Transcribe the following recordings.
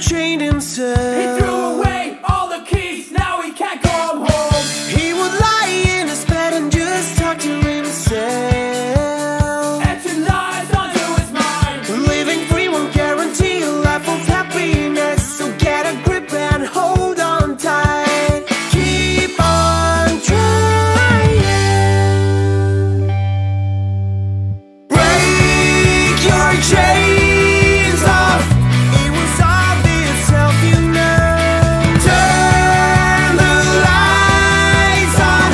chained himself. He threw away all the keys, now he can't come home. He would lie in his bed and just talk to himself. Empty lies onto his mind. Living free won't guarantee a life of happiness, so get a grip and hold on tight. Keep on trying. Break your chains off. It will solve itself, you know. Turn the lights on.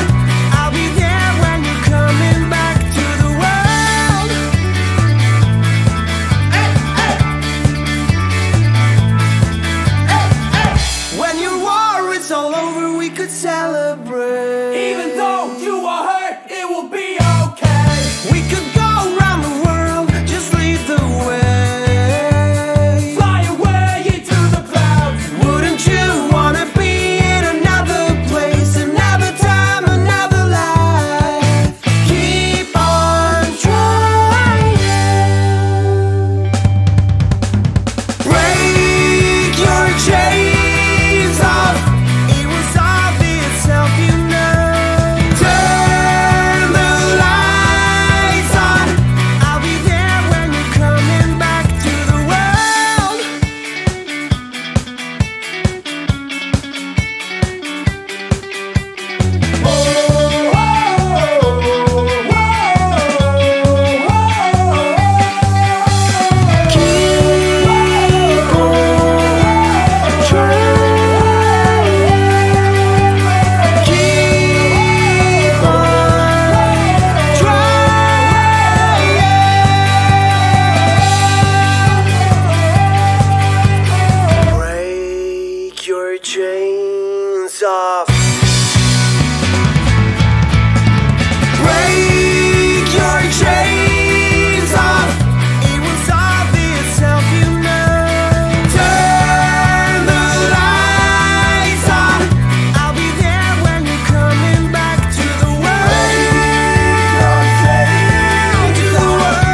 I'll be there when you're coming back to the world. When your war is all over, we could celebrate. Even though you are hurt, it will be okay. We could go around the world, just lead the way. Fly away into the clouds. Wouldn't you wanna be in another place, another time, another life? Keep on trying. Break your chains off. It will solve itself, you know. Turn the lights on. I'll be there when you're coming back to the world. Break your chains off. Break your chains off. It will solve itself, you know. Turn the lights on. I'll be there when you're coming back to the world. To the world.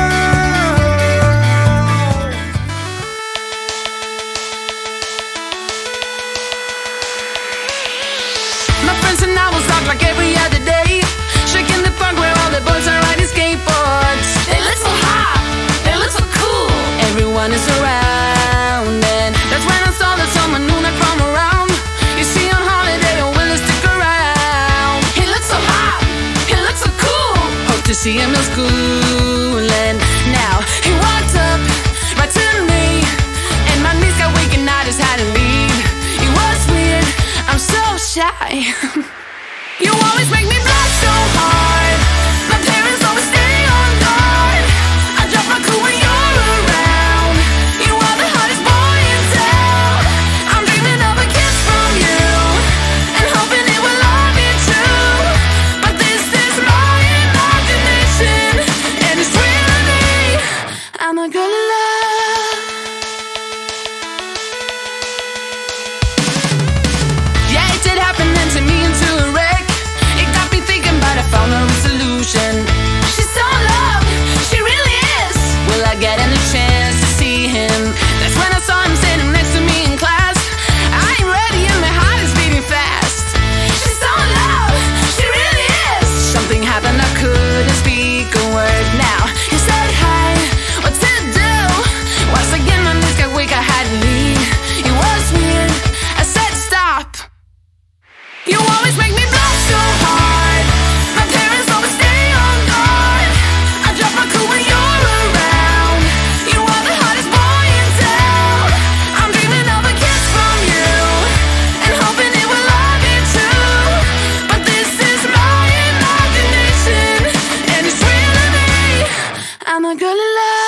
My friends and I will talk like every other day, shaking the park where all the boys are riding skateboards. They look so hot, they look so cool. Everyone is around, and that's when I saw that someone new not from around. You see on holiday, or will he stick around? He looks so hot, he looks so cool. Hope to see him in school, and now he walked up right to me, and my knees got weak and I just had to leave. It was weird, I'm so shy. You always make me blush so hard. My parents always stay on guard. I drop my cool when you're around. You are the hottest boy in town. I'm dreaming of a kiss from you, and hoping it will all be true. But this is my imagination, and it's real to me. I'm a girl of love. Yeah, it did happen then to me into a wreck. It got me thinking, but I found a solution. She's so in love, she really is. Will I get any chance to see him? That's when I saw him sitting next to me in class. I ain't ready and my heart is beating fast. She's so in love, she really is. Something happened, I couldn't speak a word. Now he said hi, what to do? Once again my knees got weak, I had to leave. It was weird, I said stop. You always make me blush so hard. My parents always stay on guard. I drop my cool when you're around. You are the hottest boy in town. I'm dreaming of a kiss from you, and hoping it will all be true. But this is my imagination, and it's real to me. I'm a girl of love.